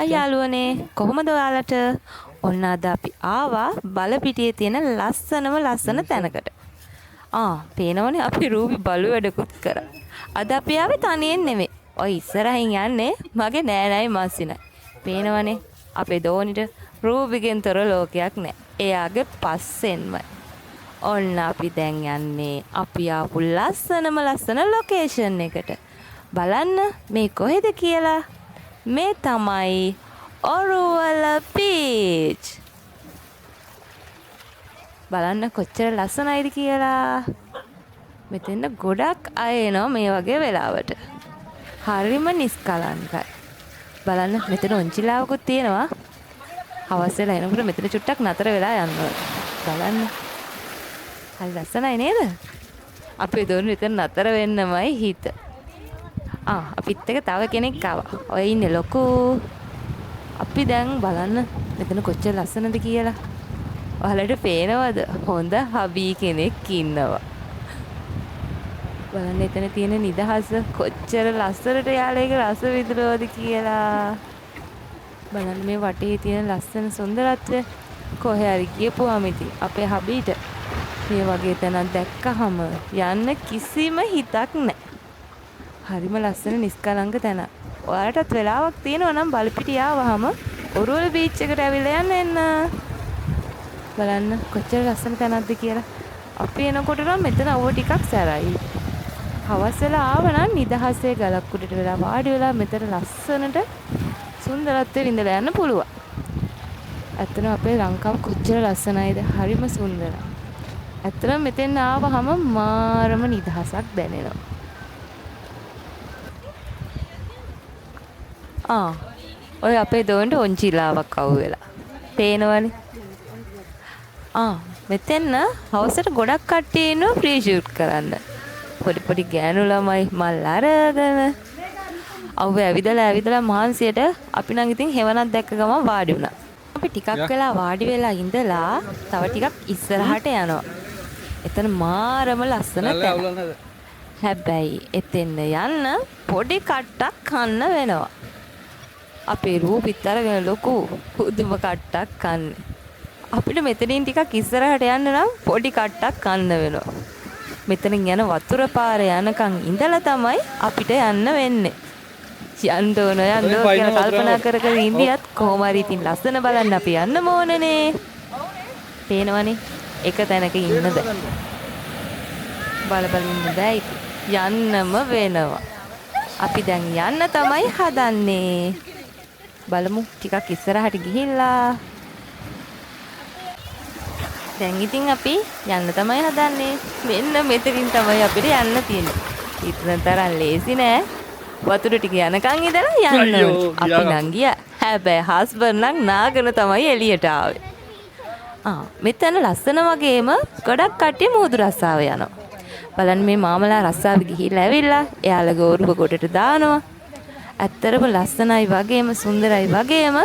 අයාළුවනේ කොහොමද ඔයාලට? ඔන්න අද අපි ආවා බලපිටියේ තියෙන ලස්සන තැනකට. පේනවනේ අපි රූපි බලු වැඩකුත් කරා. අද අපි ආවේ තනියෙන් නෙමෙයි. ඔය ඉස්සරහින් යන්නේ මගේ නෑනයි මාසිනයි. පේනවනේ අපේ දෝනිට රූපිගෙන් තොර ලෝකයක් නෑ. එයාගේ පස්සෙන්මයි. ඔන්න අපි දැන් යන්නේ අපි ආපු ලස්සන ලොකේෂන් එකට. බලන්න මේ කොහෙද කියලා. මේ තමයි ඔරුවල බීච්. බලන්න කොච්චර ලස්සනයිද කියලා. මෙතෙන්ද ගොඩක් අය එනවා මේ වගේ වෙලාවට. හරිම නිස්කලංකයි. බලන්න මෙතන ඔන්චිලාවකුත් තියෙනවා. හවස් වෙලා එනකොට මෙතන චුට්ටක් නතර වෙලා යන්න ඕන. බලන්න. හරි ලස්සනයි නේද? අපේ දොරේ මෙතන නතර වෙන්නමයි හිත. අපිත් එක තව කෙනෙක් ආවා. ඔය ඉන්නේ ලොකු. අපි දැන් බලන්න මෙතන කොච්චර ලස්සනද කියලා. ඔයාලට පේනවද? හොඳ හබී කෙනෙක් ඉන්නවා. බලන්න එතන තියෙන නිදහස කොච්චර ලස්සනට යාළුවා ඒක රස විඳිනවද කියලා. බලන්න මේ වටේ තියෙන ලස්සන සුන්දරත්වය කොහේ හරි ගියපුවාම ඉතින් අපේ හබීට මේ වගේ තැනක් දැක්කහම යන්න කිසිම හිතක් නැහැ. හරිම ලස්සන නිස්කලංක තැන. ඔයාලටත් වෙලාවක් තියෙනවා නම් බලපිටිය ආවහම ඔරුවල බීච් එකට ඇවිල්ලා එන්න. බලන්න කොච්චර ලස්සන තැනක්ද කියලා. අපි එනකොට නම් මෙතන අවුව ටිකක් සැරයි. හවස් වෙලා ආවනම් නිදහසේ ගලක් උඩට වෙලා වාඩි වෙලා මෙතන ලස්සනට සුන්දරත්වය විඳලා යන්න පුළුවන්. ඇත්තටම අපේ ලංකාව කොච්චර ලස්සනයිද? හරිම සුන්දරයි. ඇත්තටම මෙතෙන් ආවහම මාරම නිදහසක් දැනෙනවා. ඔය අපේ දොන්ට ඔන්චිලාවක් අවු වෙලා. පේනවනේ. මෙතෙන්න හවසට ගොඩක් කට්ටිය ඉන්නවා ප්‍රී ෂූට් කරන්න. පොඩි ගෑනු ළමයි මල් අරගෙන අවුව ඇවිදලා මහන්සියට අපි නම් ඉතින් හෙවණක් දැක්ක ගමන් වාඩි වුණා. අපි ටිකක් වෙලා වාඩි වෙලා ඉඳලා තව ටිකක් ඉස්සරහට යනවා. එතන මාරම ලස්සන තැන. හැබැයි එතෙන්න යන්න පොඩි කට්ටක් කන්න වෙනවා. අපේ රූපිත් අරගෙන ලොකු පුදුම කට්ටක් කන්නේ. අපිට මෙතනින් ටිකක් ඉස්සරහට යන්න නම් පොඩි කට්ටක් කන්න වෙනවා. මෙතනින් යන වතුර පාර යනකම් ඉඳලා තමයි අපිට යන්න වෙන්නේ. යන්න ඕන කියලා කල්පනා කර ඉඳියත් කොහොම හරි ඉතින් ලස්සන බලන්න අපි යන්න ඕනනේ. පේනවනේ එක තැනක ඉන්න බෑ. බල ඉන්න බෑ. යන්නම වෙනවා. අපි දැන් යන්න තමයි හදන්නේ. බලමු ටිකක් ඉස්සරහට ගිහිල්ලා. දැන් ඉතින් අපි යන්න තමයි හදන්නේ. මෙන්න මෙතනින් තමයි අපිට යන්න තියෙන්නේ. ඉතින් තරම් ලේසි නෑ. වතුර ටික යනකන් ඉඳලා යන්න ඕනේ. අපි නම් ගියා. හැබැයි හස්බන්ඩ් නම් නාගෙන තමයි එළියට ආවේ. මෙතන ලස්සන වගේම ගොඩක් කට්ටිය මුහුදු රස්සාව යනවා. බලන්න මේ මාමලා රස්සාව ගිහිල්ලා ඇවිල්ලා එයාලගේ ඔරුව ගොඩට දානවා. ඇත්තරම ලස්සනයි වගේම සුන්දරයි වගේම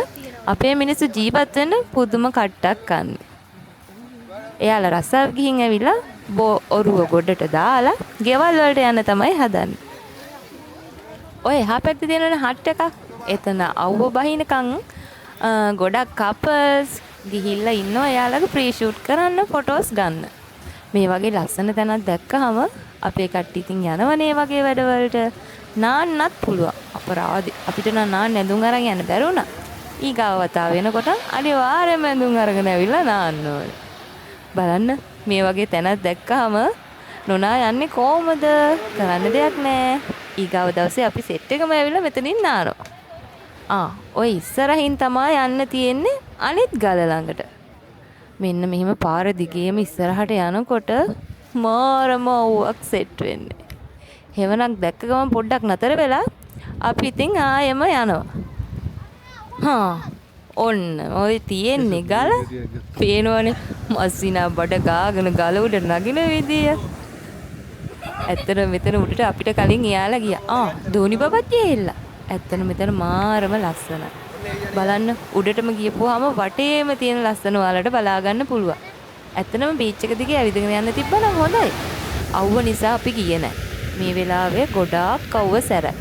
අපේ මිනිස්සු ජීවත් වෙන්න පුදුම කට්ටක් කන්නේ. එයාලා රස්සාව ගිහින් ඇවිල්ලා ඔරුව ගොඩට දාලා ගෙවල් වලට යන්න තමයි හදන්නේ. ඔය එහා පැත්තේ තියෙනනේ හට් එකක්. එතන අවුව බහිනකන් ගොඩක් කපල්ස් ගිහිල්ලා ඉන්නවා එයාලගේ ප්‍රී ෂූට් කරන්න ෆොටෝස් ගන්න. මේ වගේ ලස්සන තැනක් දැක්කහම අපේ කට්ටිය ඉතින් යනවනේ වගේ වැඩවලට. නාන්නත් පුළුවන්. අපරාධි. අපිට නම් නාන්න ඇඳුම් අරන් යන්න බැරි වුණා. ඊගාව වතාව වෙනකොට අනිවාර්යයෙන්ම ඇඳුම් අරගෙන ඇවිල්ලා නාන්න ඕනේ. බලන්න මේ වගේ තැනක් දැක්කහම නොනා යන්නේ කොහමද? කරන්න දෙයක් නැහැ. ඊගාව දවසේ අපි සෙට් එකම ඇවිල්ලා මෙතනින් නානවා. ඔය ඉස්සරහින් තමයි යන්න තියෙන්නේ අනිත් ගල ළඟට. මෙන්න මෙහෙම පාර දිගේම ඉස්සරහට යනකොට මාරම අවුවක් සෙට් වෙන්නේ. හෙවණක් දැක්ක ගමන් පොඩ්ඩක් නතර වෙලා අපි ඉතින් ආයෙම යනවා. ඔන්න ඔය තියෙන්නේ ගල. පේනවනේ මස්සිනා බඩ ගාගෙන ගල උඩ නගින විදිය. ඇත්තට මෙතන උඩට අපිට කලින් එයාලා ගියා. දෝනි බබත් ගිහිල්ලා. ඇත්තට මෙතන මාරම ලස්සනයි. බලන්න උඩටම ගියපුවාම වටේම තියෙන ලස්සන ඔයාලට බලා ගන්න පුළුවන්. ඇත්තටම බීච් එක දිගේ ඇවිදගෙන යන්න තිබ්බනම් හොඳයි. අවුව නිසා අපි ගියේ නැහැ. මේ වෙලාවේ ගොඩාක් අවුව සැරයි.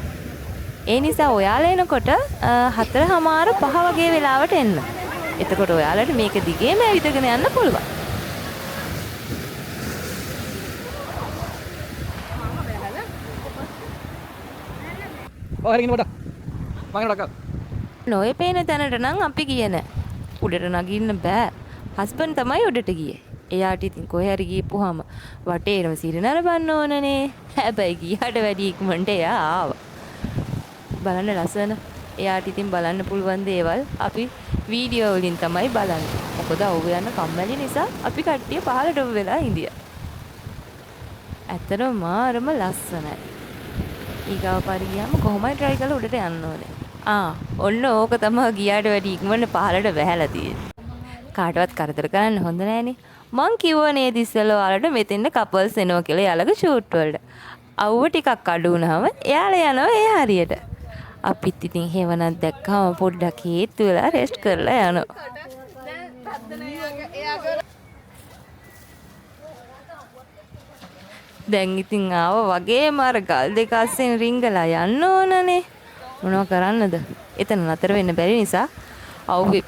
ඒ නිසා ඔයාලා එනකොට 4:00 5 වගේ වෙලාවට එන්න. එතකොට ඔයාලට මේක දිගේම ඇවිදගෙන යන්න පුළුවන්. නොයේ පේන තැනට නම් අපි ගියේ නෑ. උඩට නගින්න බෑ. හස්බන්ඩ් තමයි උඩට ගියේ. එයාට ඉතින් කොහේ හරි ගියපුවාම වටේරම සිරිනර බන්න ඕනනේ. හැබැයි ගියාට වැඩි ඉක්මනට එයා ආවා. බලන්න ලස්සන. එයාට ඉතින් බලන්න පුළුවන් දේවල් අපි වීඩියෝ වලින් තමයි බලන්නේ. මොකද ඔහු යන කම්මැලි නිසා අපි කට්ටිය පහළටම වෙලා ඉඳියා. ඇත්තටම මාරම ලස්සනයි. ඊගාව පාරේ ගියාම කොහොමයි try කරලා උඩට යන්න ඕනේ. ඔන්න ඕක තමයි ගියාට වැඩි ඉක්මනට පහළට වැහැලා තියෙන්නේ. කාටවත් කරදර කරන්න හොඳ නෑනේ. මං කිව්ව නේද ඉස්සෙල්ලා ඔයාලට මෙතෙන්ද කපල්ස් එනවා කියලා යාළගේ ෂූට් වලට. අවුව ටිකක් අඩු වුණාම එයාලා යනවා ඒ හරියට. අපිත් ඉතින් හේවනක් දැක්කම පොඩ්ඩක් හේතු වෙලා රෙස්ට් කරලා යනවා. දැන් ඉතින් ආව වගේම අර ගල් දෙක අස්සෙන් රිංගලා යන්න ඕනනේ. මොනව කරන්නද? එතන නතර වෙන්න බැරි නිසා අවුවේ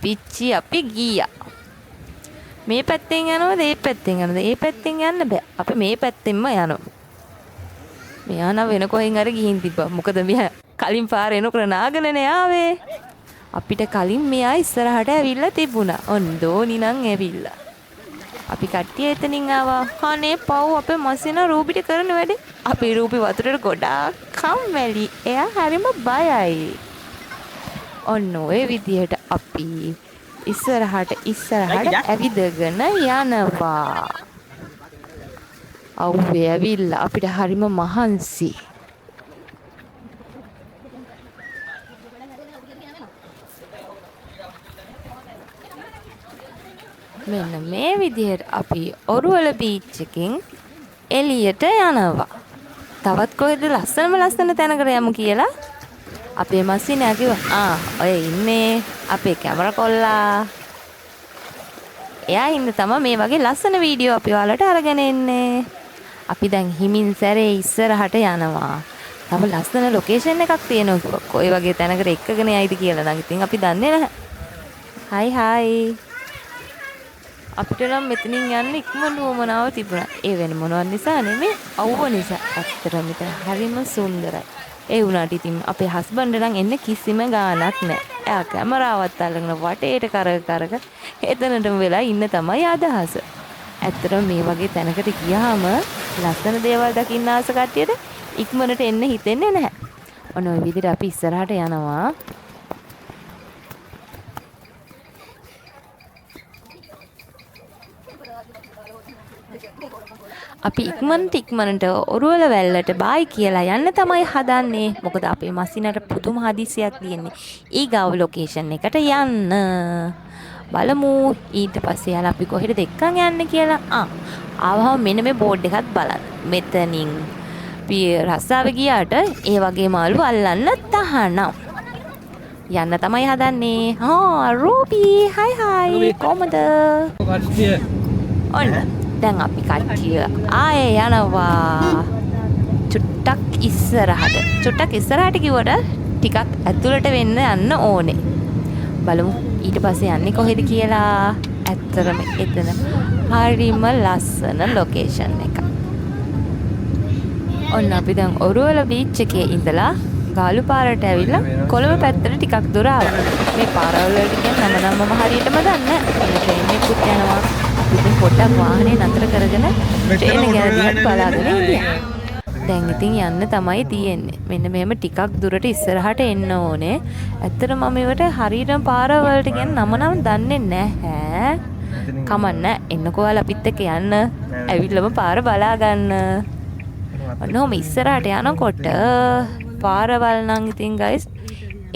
පිච්චි අපි ගියා. මේ පැත්තෙන් යනවද ඒ පැත්තෙන් යනවද? ඒ පැත්තෙන් යන්න බෑ. අපි මේ පැත්තෙන්ම යනවා. මෙයා නම් වෙන කොහෙන් හරි ගිහින් තිබ්බා. මොකද මෙයා කලින් පාර එනකොට නාගනනේ ආවේ. අපිට කලින් මෙයා ඉස්සරහට ඇවිල්ලා තිබුණා. ඔන්න දෝනි නම් ඇවිල්ලා. අපි කට්ටිය එතනින් ආවා. අනේ පව් අපේ මසින රූපිට කරන වැඩේ. අපි රූපි වතුරට ගොඩාක් කම්මැලි. එයා හරිම බයයි. ඔන්න ඔය විදියට අපි ඉස්සරහට ඇවිදගෙන යනවා. අවුවේ ඇවිල්ලා අපිට හරිම මහන්සි. මෙන්න මේ විදිහට අපි ඔරුවල බීච් එකෙන් එළියට යනවා. තවත් කොහෙද ලස්සන තැනකට යමු කියලා අපේ මස්සිනා කිව්වා ඔය ඉන්නේ අපේ කැමරා කොල්ලා. එයා ඉන්න තමයි මේ වගේ ලස්සන වීඩියෝ අපි ඔයාලට අරගෙන එන්නේ. අපි දැන් හිමින් සැරේ ඉස්සරහට යනවා. තව ලස්සන ලොකේෂන් එකක් තියෙනවා. කොයි වගේ තැනකට එක්කගෙන යයිද කියලා නම් ඉතින් අපි දන්නේ නැහැ. හයි අපිට නම් මෙතනින් යන්න ඉක්මනට වමනාව තිබුණා. ඒ වෙන මොනවත් නිසා නෙමෙයි අවුව නිසා. ඇත්තටම මෙතන හරිම සුන්දරයි. ඒ වුණාට ඉතින් අපේ හස්බන්ඩ් නම් එන්නේ කිසිම ගාණක් නැහැ. එයා කැමරාවත් අල්ලගෙන වටේට කරක එතනටම වෙලා ඉන්න තමයි අදහස. ඇත්තටම මේ වගේ තැනකට ගියාම ලස්සන දේවල් දකින්න ආස කට්ටියට ඉක්මනට එන්න හිතෙන්නේ නැහැ. ඔන්න ඔය විදිහට අපි ඉස්සරහට යනවා. අපි ඉක්මනට ඔරුවල වැල්ලට බායි කියලා යන්න තමයි හදන්නේ. මොකද අපේ මස්සිනට පුදුම හදිසියක් තියෙන්නේ. ඊගාව ලොකේෂන් එකට යන්න. බලමු ඊට පස්සේ යාලා අපි කොහෙද එක්කන් යන්නේ කියලා. ආවම මෙන්න මේ බෝඩ් එකත් බලන්න. මෙතනින් රස්සාවේ ගියාට ඒ වගේ මාළු අල්ලන්න තහනම්. යන්න තමයි හදන්නේ. රූපි හයි කොහමද? ඔන්න දැන් අපි කට්ටිය ආයේ යනවා. චුට්ටක් ඉස්සරහට කිව්වට ටිකක් ඇතුළට වෙන්න යන්න ඕනේ. බලමු ඊට පස්සේ යන්නේ කොහෙද කියලා. ඇත්තටම එතන හරිම ලස්සන ලොකේෂන් එකක්. ඔන්න අපි දැන් ඔරුවල බීච් එකේ ඉඳලා ගාලු පාරට ඇවිල්ලා කොළඹ පැත්තට ටිකක් දුර ආවා. මේ පාරවල් වලට කියන නම මම හරියටම දන්නේ නැහැ. ට්‍රේන් එකකුත් යනවා. ඉතින් පොඩ්ඩක් වාහනේ නතර කරගෙන ට්‍රේන් එක ගැන බලාගෙන ඉන්නවා. දැන් ඉතින් යන්න තමයි තියෙන්නේ. මෙන්න මෙහෙම ටිකක් දුරට ඉස්සරහට එන්න ඕනේ. ඇත්තට මම ඒවට හරියටම පාරවලට කියන නම දන්නේ නැහැ. කමන්න එන්නකෝ ඔයාලා අපිත් එක්ක යන්න. ඇවිල්ලාම පාර බලා ගන්න. ඔන්නෝම ඉස්සරහට යනකොට පාරවල් නම් ඉතින් ගයිස්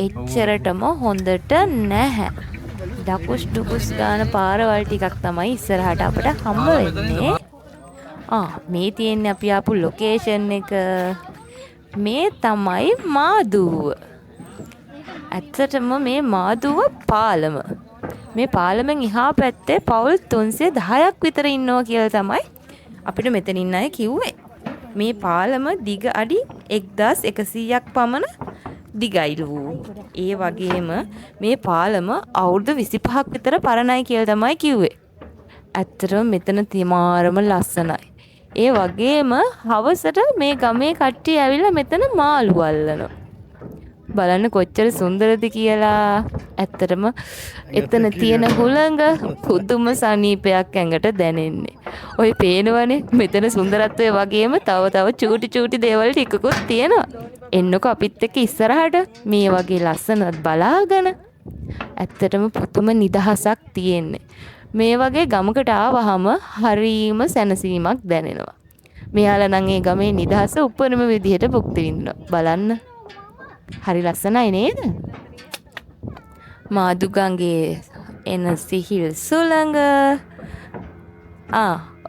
එච්චරටම හොඳට නැහැ. ඩකුස් ගාන පාරවල් ටිකක් තමයි ඉස්සරහට අපිට හම්බ වෙන්නේ. මේ තියෙන්නේ අපි ආපු ලොකේෂන් එක. මේ තමයි මාදුව. ඇත්තටම මේ මාදුව පාලම. මේ පාලමෙන් එහා පැත්තේ පවුල් 310ක් විතර ඉන්නවා කියලා තමයි අපිට මෙතනින් අය කිව්වේ. මේ පාලම දිග අඩි 1100ක් පමණ දිගයිලු. ඒ වගේම මේ පාලම අවුරුදු 25ක් විතර පරණයි කියලා තමයි කිව්වේ. ඇත්තටම මෙතන තිමාරම ලස්සනයි. ඒ වගේම හවසට මේ ගමේ කට්ටිය ඇවිල්ලා මෙතන මාළු අල්ලනවා. බලන්න කොච්චර සුන්දරද කියලා. ඇත්තටම එතන තියෙන හුළඟ පුදුම සනීපයක් ඇඟට දැනෙන්නේ. ඔය පේනවනේ මෙතන සුන්දරත්වය වගේම තව චූටි චූටි දේවල් ටිකකුත් තියෙනවා. එන්නකො අපිත් එක්ක ඉස්සරහට මේ වගේ ලස්සනත් බලාගෙන. ඇත්තටම පුදුම නිදහසක් තියෙන්නේ. මේ වගේ ගමකට ආවහම හරීම සැනසීමක් දැනෙනවා. මෙයාලා නම් ඒ ගමේ නිදහස උපරිම විදිහට භුක්ති විඳිනවා. බලන්න. හරි ලස්සනයි නේද? මාදුගංගේ එන සිහිල් සුළඟ.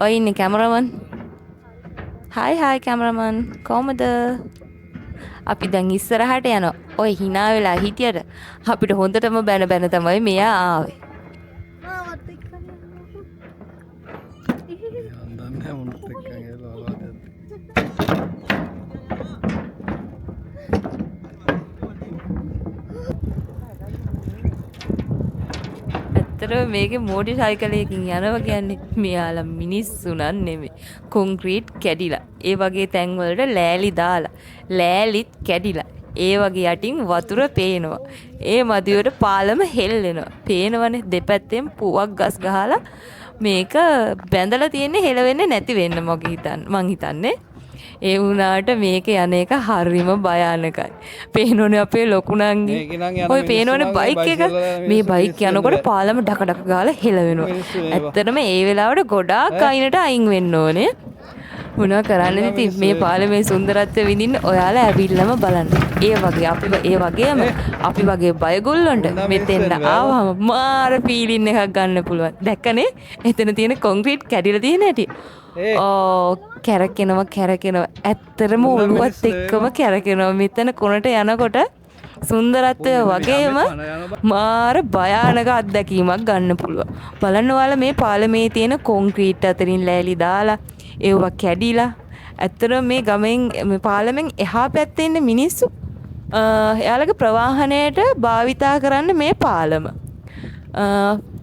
ඔය ඉන්නේ කැමරමන්. Hi cameraman. කොහමද? අපි දැන් ඉස්සරහට යනවා. ඔය hina වෙලා හිටියට අපිට හොඳටම බැන තමයි මෙයා ආවේ. ඇත්තටම මේකේ මෝටර් සයිකලයකින් යනවා කියන්නේ මෙයාලා මිනිස්සු නන් නෙමෙයි. කොන්ක්‍රීට් කැඩිලා. ඒ වගේ තැන් වලට ලෑලි දාලා. ලෑලිත් කැඩිලා. ඒ වගේ යටින් වතුර පේනවා. ඒ මදිවට පාලම හෙල්ලෙනවා. පේනවනේ දෙපැත්තෙන් පුවක් ගස් ගහලා මේක බැඳලා තියෙන්නේ හෙලවෙන්නේ නැති වෙන්න මං හිතන්නේ. ඒ වුණාට මේක යන එක හරිම භයානකයි. පේනෝනේ අපේ ලොකුණන්ගේ. ඔය පේනෝනේ බයික් එක. මේ බයික් යනකොට පාලම ඩක ගාලා හෙලවෙනවා. ඇත්තටම ඒ වෙලාවට ගොඩාක් අයිනට අයින් වෙන්න ඕනේ. මොනවා කරන්නද ඉතින් මේ පාලමේ සුන්දරත්වය විඳින්න ඔයාලා ඇවිල්ලාම බලන්න. ඒ වගේම අපි වගේ බයගොල්ලන්ට මෙතෙන්ට ආවම මාර ෆීලින් එකක් ගන්න පුළුවන්. දැක්කනේ? එතන තියෙන කොන්ක්‍රීට් කැඩිලා තියෙන හැටි. කැරකෙනවා. ඇත්තටම ඔළුවත් එක්කම කැරකෙනවා. මෙතන කොනට යනකොට සුන්දරත්වය වගේම මාර භයානක අත්දැකීමක් ගන්න පුළුවන්. බලන්න ඔයාලා මේ පාලමේ තියෙන කොන්ක්‍රීට් අතරින් ලෑලි දාලා ඒවා කැඩිලා. ඇත්තටම මේ ගමෙන් මේ පාලමෙන් එහා පැත්තේ ඉන්න මිනිස්සු එයාලගේ ප්‍රවාහනයට භාවිතා කරන්න මේ පාලම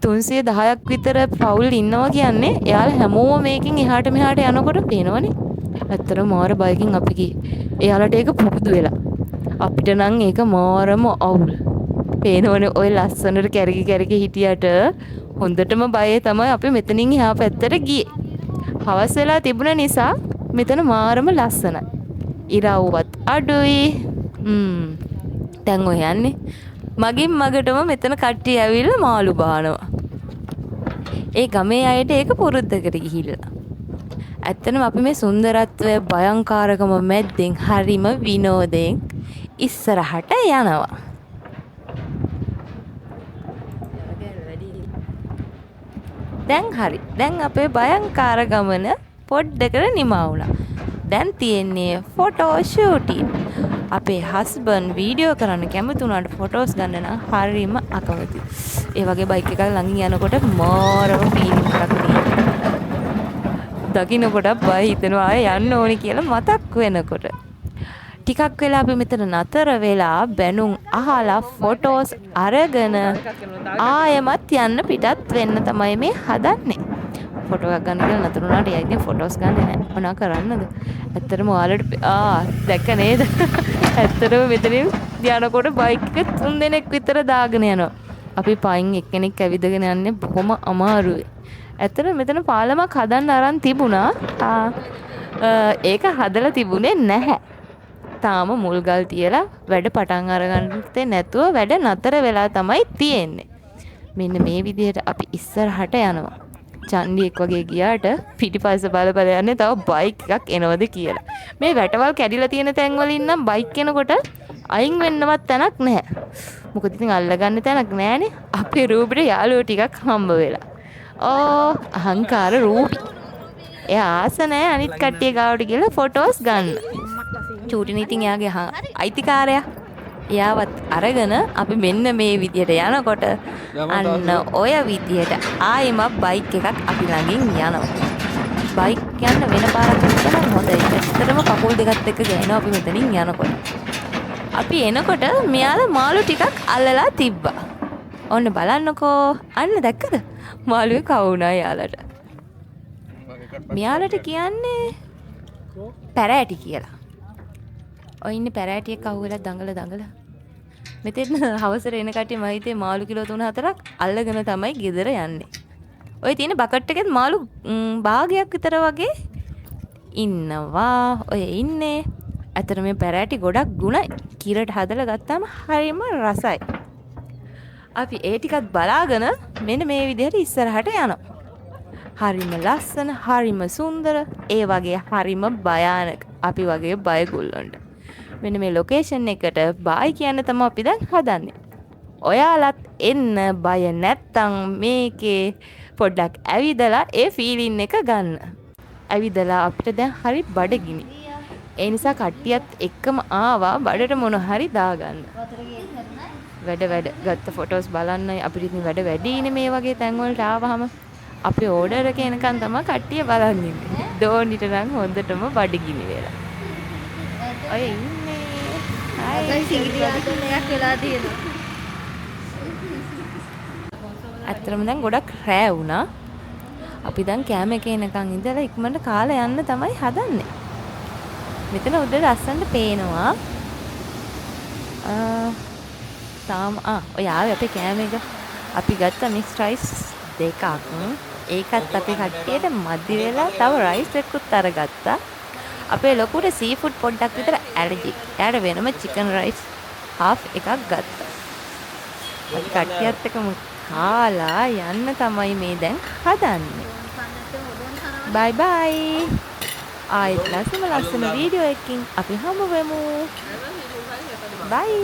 310ක් විතර පවුල් ඉන්නවා කියන්නේ. එයාලා හැමෝම මේකෙන් එහාට මෙහාට යනකොට පේනවනේ. ඇත්තටම මාර බයකින් අපි ගියේ. එයාලට ඒක පුරුදු වෙලා. අපිට නම් ඒක මාරම අවුල්. පේනවනේ ඔය ලස්සනට කැරකි හිටියට හොඳටම බයේ තමයි අපි මෙතනින් එහා පැත්තට ගියේ. හවස් වෙලා තිබුණ නිසා මෙතන මාරම ලස්සනයි. ඉරව්වත් අඩුයි. දැන් ඔය යන්නේ. මගින් මගටම මෙතන කට්ටිය ඇවිල්ලා මාළු බානවා. ඒ ගමේ අයට ඒක පුරුද්දකට ගිහිල්ලා. ඇත්තටම අපි මේ සුන්දරත්වය භයංකාරකම මැද්දෙන් හරිම විනෝදයෙන් ඉස්සරහට යනවා. දැන් හරි. දැන් අපේ භයංකාර ගමන පොඩ්ඩකට නිමා වුණා. දැන් තියෙන්නේ ෆොටෝ ෂූටින්. අපේ හස්බන්ඩ් වීඩියෝ කරන්න කැමති වුණාට ෆොටෝස් ගන්න නම් හරිම අකමැති. ඒ වගේ බයික් එකක් ළඟින් යනකොට මාරම ෆීලිං එකක් තියෙනවා. දකින්නකොට බය හිතෙනවා ආයෙ යන්න ඕනි කියලා මතක් වෙනකොට. ටිකක් වෙලා අපි මෙතන නතර වෙලා බැනුම් අහලා ෆොටෝස් අරගෙන ආයෙමත් යන්න පිටත් වෙන්න තමයි මේ හදන්නේ. ෆොටෝ එකක් ගන්න කියලා නතර වුණාට යා ඉතින් ෆොටෝස් ගන්නෙ නෑ. මොනවා කරන්නද? ඇත්තටම ඔයාලට දැක්ක නේද? ඇත්තටම මෙතනින් යනකොට බයික් එක 3 දෙනෙක් විතර දාගෙන යනවා. අපි පයින් එක්කෙනෙක් ඇවිදගෙන යන්නේ බොහොම අමාරුයි. ඇත්තටම මෙතන පාලමක් හදන්න අරන් තිබුණා. ඒක හදලා තිබුණේ නැහැ. තාම මුල්ගල් තියලා වැඩ පටන් අරගන්නත් නැතුව වැඩ නතර වෙලා තමයි තියෙන්නේ. මෙන්න මේ විදිහට අපි ඉස්සරහට යනවා. චන්ඩියෙක් වගේ ගියාට පිටිපස්ස බල යන්නේ තව බයික් එකක් එනවද කියලා. මේ වැටවල් කැඩිලා තියෙන තැන් වලින් නම් බයික් එනකොට අයින් වෙන්නවත් තැනක් නැහැ. මොකද ඉතින් අල්ලගන්න තැනක් නැහැනේ. අපේ රූපෙට යාළුවෝ ටිකක් හම්බ වෙලා. අහංකාර රූපි. එයා ආස නැහැ අනිත් කට්ටිය ගාවට ගිහලා ෆොටෝස් ගන්න. චූටින් ඉතින් එයාගේ අයිතිකාරයා. එයාවත් අරගෙන අපි මෙන්න මේ විදියට යනකොට අන්න ඔය විදියට ආයෙමත් බයික් එකක් අපි ළඟින් යනවා. බයික් යන්න වෙන පාරක් යන්න හොඳයි. ඇත්තටම කකුල් දෙකත් එක්ක ගෑනවා අපි මෙතනින් යනකොට. අපි එනකොට මෙයාලා මාළු ටිකක් අල්ලලා තිබ්බා. ඔන්න බලන්නකෝ. අන්න දැක්කද? මාළුවේ කවුණා යාලට. මෙයාලට කියන්නේ පැරෑටි කියලා. ඔය ඉන්නේ පැරෑටියෙක් අහුවෙලා දඟල. මෙතෙන් හවසට එන කට්ටිය මම හිතේ මාළු කිලෝ 3-4ක් අල්ලගෙන තමයි ගෙදර යන්නේ. ඔය තියෙන බකට් එකෙත් මාළු භාගයක් විතර වගේ ඉන්නවා. ඔය ඉන්නේ. අතර මේ පැරෑටි ගොඩක් ගුණයි. කිරට හදලා ගත්තාම හරිම රසයි. අපි ඒ ටිකත් බලාගෙන මෙන්න මේ විදිහට ඉස්සරහට යනවා. හරිම ලස්සන, හරිම සුන්දර, ඒ වගේ හරිම භයානක. අපි වගේ බයගුල්ලන්ට. මෙන්න මේ ලොකේෂන් එකට බයි කියන්න තමයි අපි දැන් හදන්නේ. ඔයාලත් එන්න බය නැත්තම් මේකේ පොඩ්ඩක් ඇවිදලා ඒ ෆීලින් එක ගන්න. ඇවිදලා අපිට දැන් හරි බඩගිනි. ඒ නිසා කට්ටියත් එක්කම ආවා බඩට මොන හරි දාගන්න. වැඩ ගත්ත ෆොටෝස් බලන්නයි අපිට ඉතින් වැඩ වැඩිනේ මේ වගේ තැන් වලට ආවහම. අපේ ඕඩර් එක එනකන් තමයි කට්ටිය බලන් ඉන්නේ. දෝනිට නම් හොඳටම බඩගිනි වෙලා. ඔය ඉන්නේ. හායි සිගිරියට මෙයක් වෙලා තියෙනවා. අත්‍තරම දැන් ගොඩක් රෑ වුණා. අපි දැන් කෑම එකේ එනකන් ඉඳලා ඉක්මනට කාලා යන්න තමයි හදන්නේ. මෙතන උඩ ලස්සනට පේනවා. ඔය ආවේ අපේ කෑම එක. අපි ගත්ත මික්ස් රයිස් දෙකක්. ඒකත් අපේ කට්ටියට මදි වෙලා තව රයිස් එකකුත් අරගත්තා. අපේ ලොකුට සී ෆුඩ් පොඩ්ඩක් විතර ඇලර්ජි. එයාට වෙනම චිකන් රයිස් හාෆ් එකක් ගත්තා. අපි කට්ටියත් එක්කම කාලා යන්න තමයි මේ දැන් හදන්නේ. බයි බයි. ආයෙත් ලස්සන වීඩියෝ එකකින් අපි හමු වෙමු. බයි.